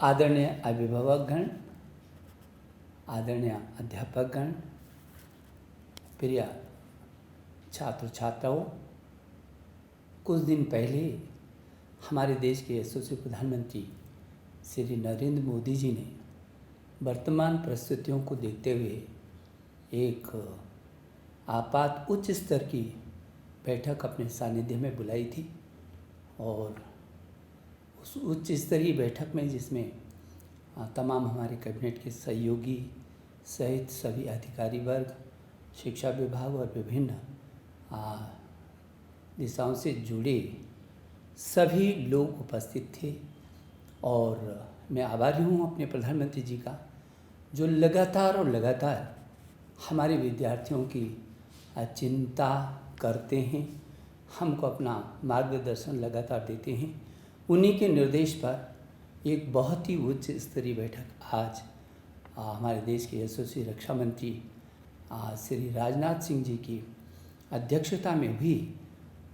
आदरणीय अभिभावकगण, आदरणीय अध्यापकगण, प्रिय छात्र छात्राओं, कुछ दिन पहले हमारे देश के यशस्वी प्रधानमंत्री श्री नरेंद्र मोदी जी ने वर्तमान परिस्थितियों को देखते हुए एक आपात उच्च स्तर की बैठक अपने सानिध्य में बुलाई थी। और उस उच्च स्तरीय बैठक में, जिसमें तमाम हमारे कैबिनेट के सहयोगी सहित सभी अधिकारी वर्ग, शिक्षा विभाग और विभिन्न दिशाओं से जुड़े सभी लोग उपस्थित थे। और मैं आभारी हूँ अपने प्रधानमंत्री जी का, जो लगातार हमारे विद्यार्थियों की चिंता करते हैं, हमको अपना मार्गदर्शन लगातार देते हैं। उन्हीं के निर्देश पर एक बहुत ही उच्च स्तरीय बैठक आज हमारे देश के यशस्वी रक्षा मंत्री श्री राजनाथ सिंह जी की अध्यक्षता में हुई,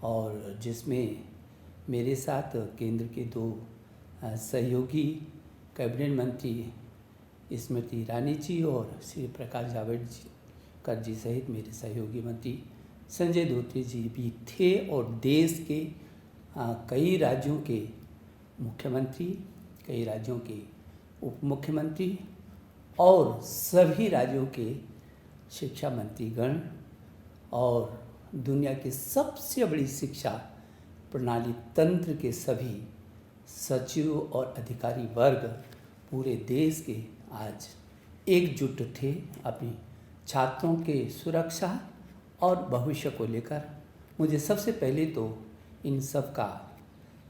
और जिसमें मेरे साथ केंद्र के दो सहयोगी कैबिनेट मंत्री स्मृति ईरानी जी और श्री प्रकाश जावड़ेकर जी सहित मेरे सहयोगी मंत्री संजय धोत्रे जी भी थे, और देश के कई राज्यों के मुख्यमंत्री, कई राज्यों के उप मुख्यमंत्री और सभी राज्यों के शिक्षा मंत्रीगण और दुनिया की सबसे बड़ी शिक्षा प्रणाली तंत्र के सभी सचिव और अधिकारी वर्ग पूरे देश के आज एकजुट थे अपनी छात्रों के सुरक्षा और भविष्य को लेकर। मुझे सबसे पहले तो इन सब का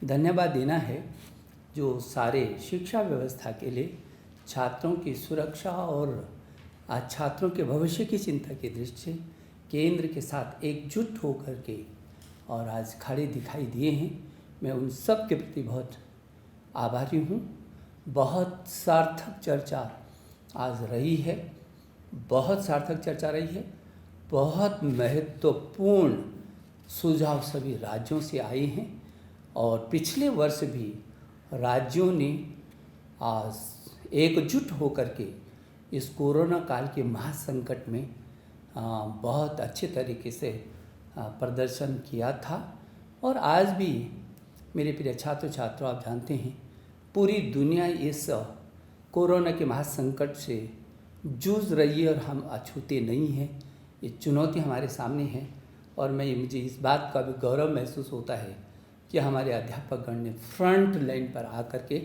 धन्यवाद देना है, जो सारे शिक्षा व्यवस्था के लिए छात्रों की सुरक्षा और छात्रों के भविष्य की चिंता की दृष्टि से केंद्र के साथ एकजुट होकर के और आज खड़े दिखाई दिए हैं। मैं उन सब के प्रति बहुत आभारी हूँ। बहुत सार्थक चर्चा आज रही है, बहुत सार्थक चर्चा रही है। बहुत महत्वपूर्ण सुझाव सभी राज्यों से आए हैं, और पिछले वर्ष भी राज्यों ने एकजुट होकर के इस कोरोना काल के महासंकट में बहुत अच्छे तरीके से प्रदर्शन किया था। और आज भी मेरे प्रिय छात्र छात्रों, आप जानते हैं पूरी दुनिया इस कोरोना के महासंकट से जूझ रही है और हम अछूते नहीं हैं। ये चुनौती हमारे सामने है, और मुझे इस बात का भी गौरव महसूस होता है कि हमारे अध्यापकगण ने फ्रंट लाइन पर आकर के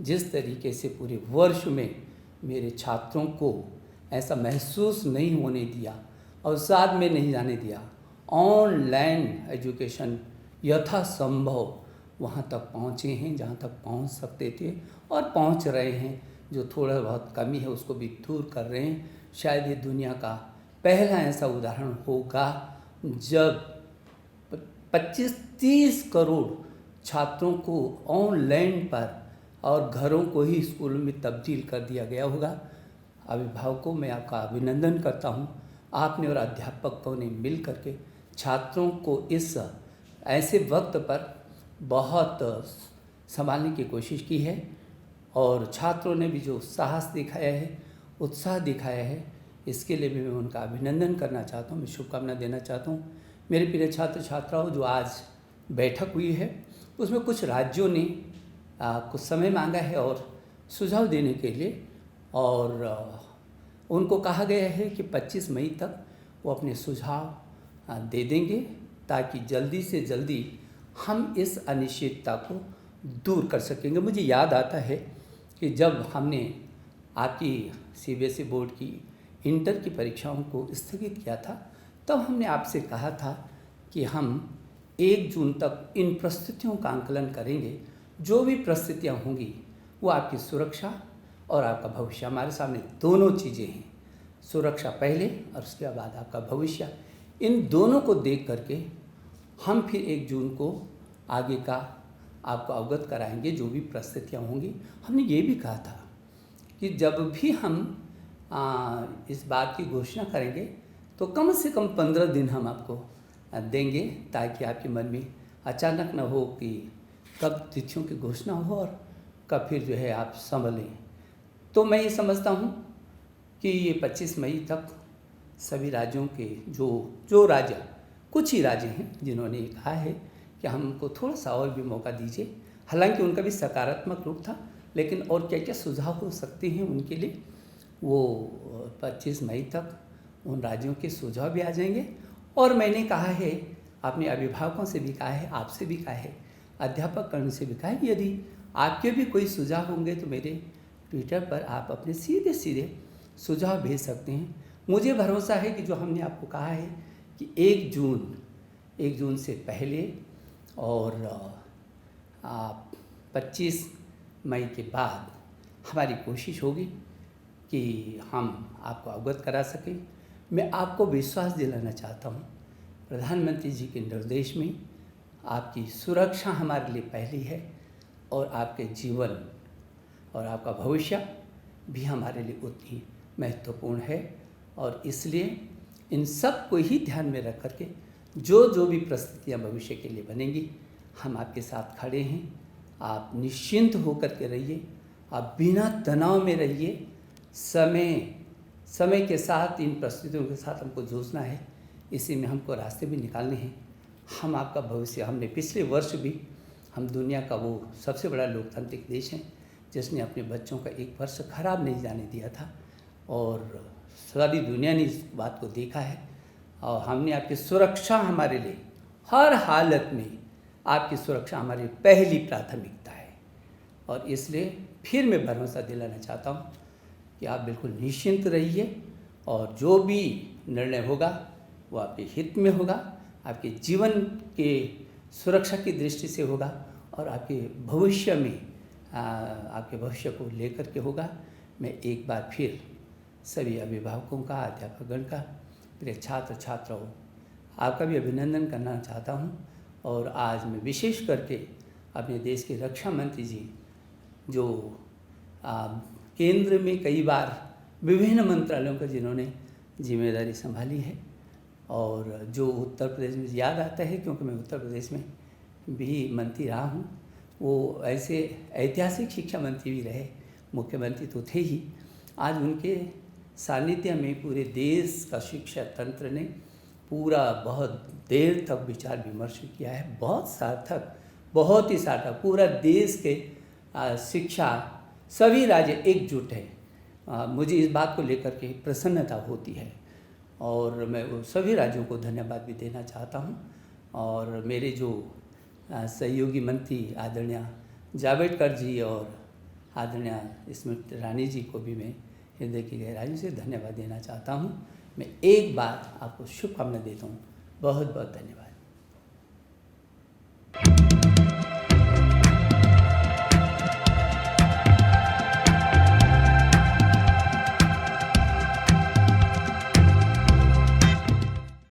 जिस तरीके से पूरे वर्ष में मेरे छात्रों को ऐसा महसूस नहीं होने दिया और साथ में नहीं जाने दिया, ऑनलाइन एजुकेशन यथासंभव वहाँ तक पहुँचे हैं जहाँ तक पहुँच सकते थे और पहुँच रहे हैं। जो थोड़ा बहुत कमी है उसको भी दूर कर रहे हैं। शायद ये दुनिया का पहला ऐसा उदाहरण होगा जब 25-30 करोड़ छात्रों को ऑनलाइन पर और घरों को ही स्कूलों में तब्दील कर दिया गया होगा। अभिभावकों, मैं आपका अभिनंदन करता हूँ। आपने और अध्यापकों ने मिल करके छात्रों को इस ऐसे वक्त पर बहुत संभालने की कोशिश की है, और छात्रों ने भी जो साहस दिखाया है, उत्साह दिखाया है, इसके लिए भी मैं उनका अभिनंदन करना चाहता हूँ, मैं शुभकामना देना चाहता हूँ। मेरे प्रिय छात्र छात्राओं, जो आज बैठक हुई है उसमें कुछ राज्यों ने कुछ समय मांगा है और सुझाव देने के लिए, और उनको कहा गया है कि 25 मई तक वो अपने सुझाव दे देंगे, ताकि जल्दी से जल्दी हम इस अनिश्चितता को दूर कर सकेंगे। मुझे याद आता है कि जब हमने आपकी सीबीएसई बोर्ड की इंटर की परीक्षाओं को स्थगित किया था, तब हमने आपसे कहा था कि हम 1 जून तक इन परिस्थितियों का आंकलन करेंगे। जो भी परिस्थितियाँ होंगी वो आपकी सुरक्षा और आपका भविष्य, हमारे सामने दोनों चीज़ें हैं, सुरक्षा पहले और उसके बाद आपका भविष्य। इन दोनों को देख करके हम फिर 1 जून को आगे का आपको अवगत कराएंगे जो भी परिस्थितियाँ होंगी। हमने ये भी कहा था कि जब भी हम इस बात की घोषणा करेंगे तो कम से कम 15 दिन हम आपको देंगे, ताकि आपके मन में अचानक न हो कि कब तिथियों की घोषणा हो और का फिर जो है आप संभलें। तो मैं ये समझता हूँ कि ये 25 मई तक सभी राज्यों के जो राज्य, कुछ ही राज्य हैं जिन्होंने कहा है कि हमको थोड़ा सा और भी मौका दीजिए। हालांकि उनका भी सकारात्मक रूप था, लेकिन और क्या क्या सुझाव हो सकते हैं उनके लिए, वो 25 मई तक उन राज्यों के सुझाव भी आ जाएंगे। और मैंने कहा है, अपने अभिभावकों से भी कहा है, आपसे भी कहा है, अध्यापक कर्ण से भी कहा है, यदि आपके भी कोई सुझाव होंगे तो मेरे ट्विटर पर आप अपने सीधे सीधे सुझाव भेज सकते हैं। मुझे भरोसा है कि जो हमने आपको कहा है कि 1 जून से पहले और 25 मई के बाद हमारी कोशिश होगी कि हम आपको अवगत करा सकें। मैं आपको विश्वास दिलाना चाहता हूँ, प्रधानमंत्री जी के निर्देश में आपकी सुरक्षा हमारे लिए पहली है, और आपके जीवन और आपका भविष्य भी हमारे लिए उतनी महत्वपूर्ण है। और इसलिए इन सब को ही ध्यान में रख करके जो भी परिस्थितियाँ भविष्य के लिए बनेंगी, हम आपके साथ खड़े हैं। आप निश्चिंत होकर के रहिए, आप बिना तनाव में रहिए। समय के साथ इन परिस्थितियों के साथ हमको जूझना है, इसी में हमको रास्ते भी निकालने हैं। हम आपका भविष्य, हमने पिछले वर्ष भी, हम दुनिया का वो सबसे बड़ा लोकतांत्रिक देश है जिसने अपने बच्चों का एक वर्ष खराब नहीं जाने दिया था, और सारी दुनिया ने इस बात को देखा है। और हमने आपकी सुरक्षा, हमारे लिए हर हालत में आपकी सुरक्षा हमारी पहली प्राथमिकता है। और इसलिए फिर मैं भरोसा दिलाना चाहता हूँ कि आप बिल्कुल निश्चिंत रहिए, और जो भी निर्णय होगा वो आपके हित में होगा, आपके जीवन के सुरक्षा की दृष्टि से होगा, और आपके भविष्य में आपके भविष्य को लेकर के होगा। मैं एक बार फिर सभी अभिभावकों का, अध्यापकगण का, प्रिय छात्र छात्राओं, आपका भी अभिनंदन करना चाहता हूँ। और आज मैं विशेष करके अपने देश के रक्षा मंत्री जी, जो केंद्र में कई बार विभिन्न मंत्रालयों का जिन्होंने जिम्मेदारी संभाली है, और जो उत्तर प्रदेश में याद आता है क्योंकि मैं उत्तर प्रदेश में भी मंत्री रहा हूँ, वो ऐसे ऐतिहासिक शिक्षा मंत्री भी रहे, मुख्यमंत्री तो थे ही। आज उनके सानिध्य में पूरे देश का शिक्षा तंत्र ने पूरा बहुत देर तक विचार विमर्श किया है, बहुत सार्थक, बहुत ही सार्थक। पूरा देश के शिक्षा, सभी राज्य एकजुट है। मुझे इस बात को लेकर के प्रसन्नता होती है, और मैं वो सभी राज्यों को धन्यवाद भी देना चाहता हूँ। और मेरे जो सहयोगी मंत्री आदरणीय जावड़ेकर जी और आदरणीय स्मृति ईरानी जी को भी मैं हृदय की गहराइयों से धन्यवाद देना चाहता हूँ। मैं एक बार आपको शुभकामना देता हूँ। बहुत बहुत धन्यवाद।